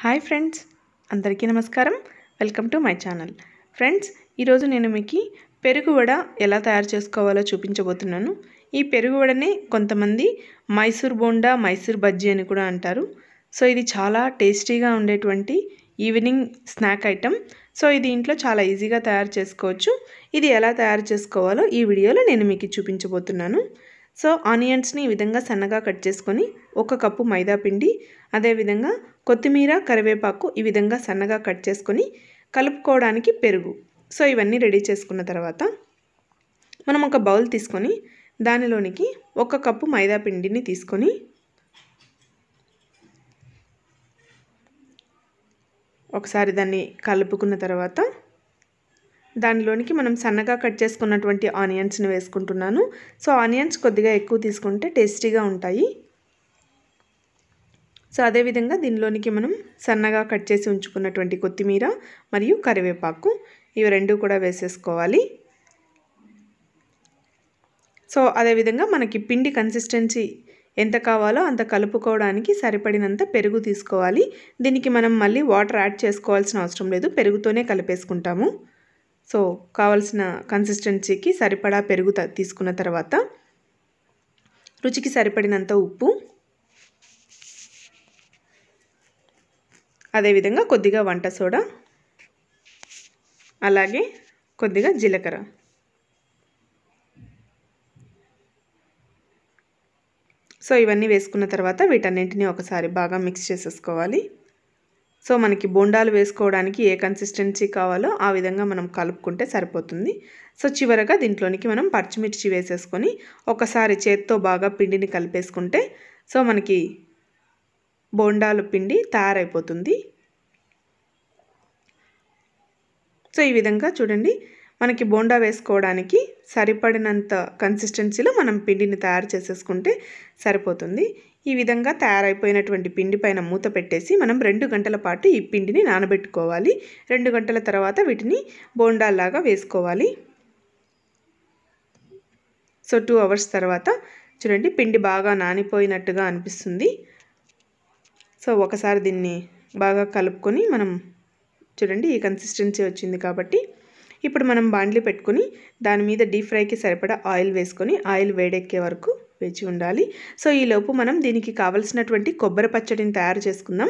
Hi friends, అందరికీ నమస్కారం. Welcome to my channel. Friends, ఈరోజు నేను మీకు పెరుగు వడ ఎలా తయారు చేసుకోవాలో చూపించబోతున్నాను. ఈ పెరుగు వడని కొంతమంది మైసూర్ బోండా, మైసూర్ బజ్జీ అని కూడా అంటారు. సో ఇది చాలా టేస్టీగా ఉండేటువంటి ఈవినింగ్ స్నాక్ ఐటెం. సో ఇది ఇంట్లో చాలా ఈజీగా తయారు చేసుకోవచ్చు. ఇది ఎలా తయారు చేసుకోవాలో ఈ వీడియోలో నేను మీకు చూపించబోతున్నాను. సో ఆనియన్స్ని ఈ విధంగా సన్నగా కట్ చేసుకొని 1 కప్పు మైదా పిండి, అదేవిధంగా కొత్తిమీర, కరివేపాకు ఈ విధంగా సన్నగా కట్ చేసుకొని కలుపుకోవడానికి పెరుగు. సో ఇవన్నీ రెడీ చేసుకున్న తర్వాత మనం ఒక బౌల్ తీసుకొని దానిలోనికి 1 కప్పు మైదా పిండిని తీసుకొని ఒకసారి దాన్ని కలుపుకున్న తర్వాత దానిలోనికి మనం సన్నగా కట్ చేసుకున్నటువంటి ఆనియన్స్ని వేసుకుంటున్నాను. సో ఆనియన్స్ కొద్దిగా ఎక్కువ తీసుకుంటే టేస్టీగా ఉంటాయి. సో అదేవిధంగా దీనిలోనికి మనం సన్నగా కట్ చేసి ఉంచుకున్నటువంటి కొత్తిమీర మరియు కరివేపాకు ఇవి రెండు కూడా వేసేసుకోవాలి. సో అదేవిధంగా మనకి పిండి కన్సిస్టెన్సీ ఎంత కావాలో అంత కలుపుకోవడానికి సరిపడినంత పెరుగు తీసుకోవాలి. దీనికి మనం మళ్ళీ వాటర్ యాడ్ చేసుకోవాల్సిన అవసరం లేదు, పెరుగుతోనే కలిపేసుకుంటాము. సో కావాల్సిన కన్సిస్టెన్సీకి సరిపడా పెరుగు తీసుకున్న తర్వాత రుచికి సరిపడినంత ఉప్పు, అదేవిధంగా కొద్దిగా వంట సోడా, అలాగే కొద్దిగా జీలకర్ర. సో ఇవన్నీ వేసుకున్న తర్వాత వీటన్నింటినీ ఒకసారి బాగా మిక్స్ చేసేసుకోవాలి. సో మనకి బోండాలు వేసుకోవడానికి ఏ కన్సిస్టెన్సీ కావాలో ఆ విధంగా మనం కలుపుకుంటే సరిపోతుంది. సో చివరగా దీంట్లోనికి మనం పచ్చిమిర్చి వేసేసుకొని ఒకసారి చేత్తో బాగా పిండిని కలిపేసుకుంటే సో మనకి బోండాలు పిండి తయారైపోతుంది. సో ఈ విధంగా చూడండి, మనకి బోండా వేసుకోవడానికి సరిపడినంత కన్సిస్టెన్సీలో మనం పిండిని తయారు చేసేసుకుంటే సరిపోతుంది. ఈ విధంగా తయారైపోయినటువంటి పిండి పైన మూత పెట్టేసి మనం 2 గంటల పాటు ఈ పిండిని నానబెట్టుకోవాలి. 2 గంటల తర్వాత వీటిని బోండాల్లాగా వేసుకోవాలి. సో 2 అవర్స్ తర్వాత చూడండి పిండి బాగా నానిపోయినట్టుగా అనిపిస్తుంది. సో ఒకసారి దీన్ని బాగా కలుపుకొని మనం చూడండి ఈ కన్సిస్టెన్సీ వచ్చింది కాబట్టి ఇప్పుడు మనం బాండ్లీ పెట్టుకొని దాని మీద డీప్ ఫ్రైకి సరిపడా ఆయిల్ వేసుకొని ఆయిల్ వేడెక్కే వరకు వేచి ఉండాలి. సో ఈలోపు మనం దీనికి కావలసినటువంటి కొబ్బరి పచ్చడిని తయారు చేసుకుందాం.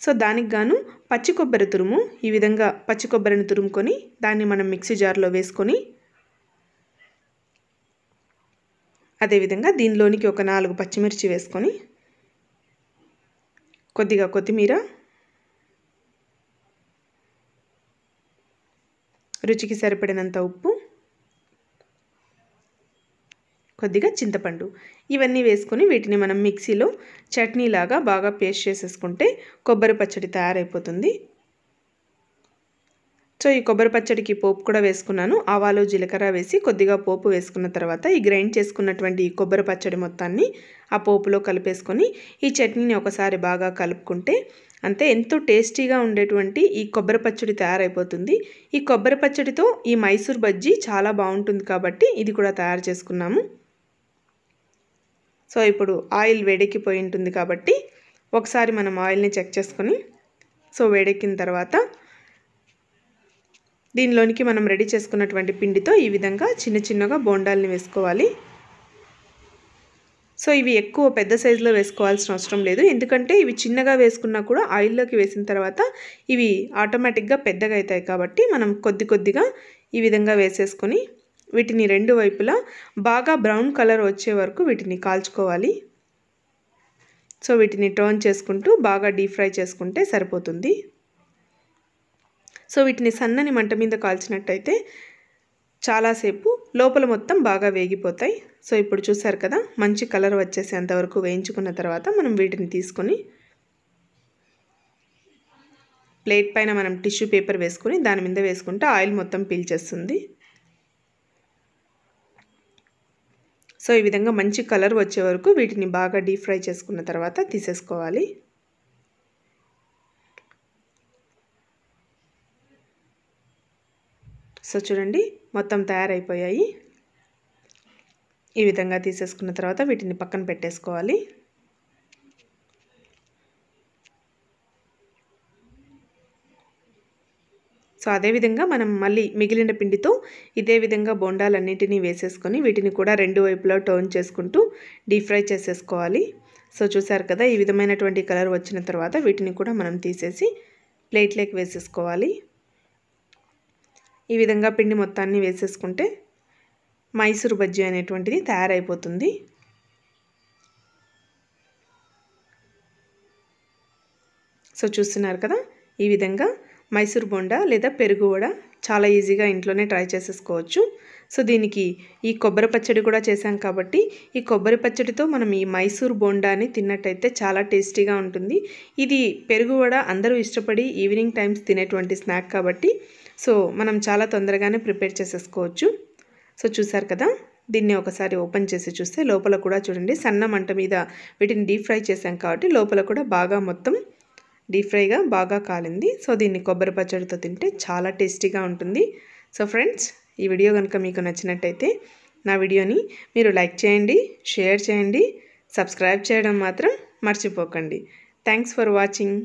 సో దానికి గాను పచ్చి కొబ్బరి తురుము, ఈ విధంగా పచ్చి కొబ్బరిని తురుముకొని దాన్ని మనం మిక్సీ జార్లో వేసుకొని అదేవిధంగా దీనిలోనికి ఒక 4 పచ్చిమిర్చి వేసుకొని కొద్దిగా కొత్తిమీర, రుచికి సరిపడినంత ఉప్పు, కొద్దిగా చింతపండు ఇవన్నీ వేసుకొని వీటిని మనం మిక్సీలో చట్నీలాగా బాగా పేస్ట్ చేసేసుకుంటే కొబ్బరి పచ్చడి తయారైపోతుంది. సో ఈ కొబ్బరి పచ్చడికి పోపు కూడా వేసుకున్నాను. ఆవాలు, జీలకర్ర వేసి కొద్దిగా పోపు వేసుకున్న తర్వాత ఈ గ్రైండ్ చేసుకున్నటువంటి ఈ కొబ్బరి పచ్చడి మొత్తాన్ని ఆ పోపులో కలిపేసుకొని ఈ చట్నీని ఒకసారి బాగా కలుపుకుంటే అంతే, ఎంతో టేస్టీగా ఉండేటువంటి ఈ కొబ్బరి పచ్చడి తయారైపోతుంది. ఈ కొబ్బరి పచ్చడితో ఈ మైసూర్ బజ్జీ చాలా బాగుంటుంది కాబట్టి ఇది కూడా తయారు చేసుకున్నాము. సో ఇప్పుడు ఆయిల్ వేడెక్కిపోయి ఉంటుంది కాబట్టి ఒకసారి మనం ఆయిల్ని చెక్ చేసుకొని సో వేడెక్కిన తర్వాత దీనిలోనికి మనం రెడీ చేసుకున్నటువంటి పిండితో ఈ విధంగా చిన్న చిన్నగా బోండాల్ని వేసుకోవాలి. సో ఇవి ఎక్కువ పెద్ద సైజులో వేసుకోవాల్సిన అవసరం లేదు, ఎందుకంటే ఇవి చిన్నగా వేసుకున్నా కూడా ఆయిల్లోకి వేసిన తర్వాత ఇవి ఆటోమేటిక్గా పెద్దగా అవుతాయి కాబట్టి మనం కొద్దిగా ఈ విధంగా వేసేసుకొని వీటిని రెండు వైపులా బాగా బ్రౌన్ కలర్ వచ్చే వరకు వీటిని కాల్చుకోవాలి. సో వీటిని టర్న్ చేసుకుంటూ బాగా డీప్ ఫ్రై చేసుకుంటే సరిపోతుంది. సో వీటిని సన్నని మంట మీద కాల్చినట్టయితే చాలాసేపు లోపల మొత్తం బాగా వేగిపోతాయి. సో ఇప్పుడు చూసారు కదా, మంచి కలర్ వచ్చేసేంతవరకు వేయించుకున్న తర్వాత మనం వీటిని తీసుకొని ప్లేట్ పైన మనం టిష్యూ పేపర్ వేసుకొని దాని మీద వేసుకుంటే ఆయిల్ మొత్తం పీల్చేస్తుంది. సో ఈ విధంగా మంచి కలర్ వచ్చే వరకు వీటిని బాగా డీప్ ఫ్రై చేసుకున్న తర్వాత తీసేసుకోవాలి. సో చూడండి మొత్తం తయారైపోయాయి. ఈ విధంగా తీసేసుకున్న తర్వాత వీటిని పక్కన పెట్టేసుకోవాలి. సో అదేవిధంగా మనం మళ్ళీ మిగిలిన పిండితో ఇదే విధంగా బోండాలన్నింటినీ వేసేసుకొని వీటిని కూడా రెండు వైపులా టర్న్ చేసుకుంటూ డీప్ ఫ్రై చేసేసుకోవాలి. సో చూసారు కదా, ఈ విధమైనటువంటి కలర్ వచ్చిన తర్వాత వీటిని కూడా మనం తీసేసి ప్లేట్లోకి వేసేసుకోవాలి. ఈ విధంగా పిండి మొత్తాన్ని వేసేసుకుంటే మైసూర్ బజ్జీ అనేటువంటిది తయారైపోతుంది. సో చూస్తున్నారు కదా, ఈ విధంగా మైసూర్ బోండా లేదా పెరుగు వడ చాలా ఈజీగా ఇంట్లోనే ట్రై చేసేసుకోవచ్చు. సో దీనికి ఈ కొబ్బరి పచ్చడి కూడా చేశాం కాబట్టి ఈ కొబ్బరి పచ్చడితో మనం ఈ మైసూర్ బోండాని తిన్నట్టయితే చాలా టేస్టీగా ఉంటుంది. ఇది పెరుగు వడ అందరూ ఇష్టపడి ఈవినింగ్ టైమ్స్ తినేటువంటి స్నాక్ కాబట్టి సో మనం చాలా తొందరగానే ప్రిపేర్ చేసేసుకోవచ్చు. సో చూసారు కదా, దీన్ని ఒకసారి ఓపెన్ చేసి చూస్తే లోపల కూడా చూడండి, సన్న మంట మీద వీటిని డీప్ ఫ్రై చేశాం కాబట్టి లోపల కూడా బాగా మొత్తం డీప్ ఫ్రైగా బాగా కాలింది. సో దీన్ని కొబ్బరి పచ్చడితో తింటే చాలా టేస్టీగా ఉంటుంది. సో ఫ్రెండ్స్, ఈ వీడియో కనుక మీకు నచ్చినట్టయితే నా వీడియోని మీరు లైక్ చేయండి, షేర్ చేయండి, సబ్స్క్రైబ్ చేయడం మాత్రం మర్చిపోకండి. Thanks for watching.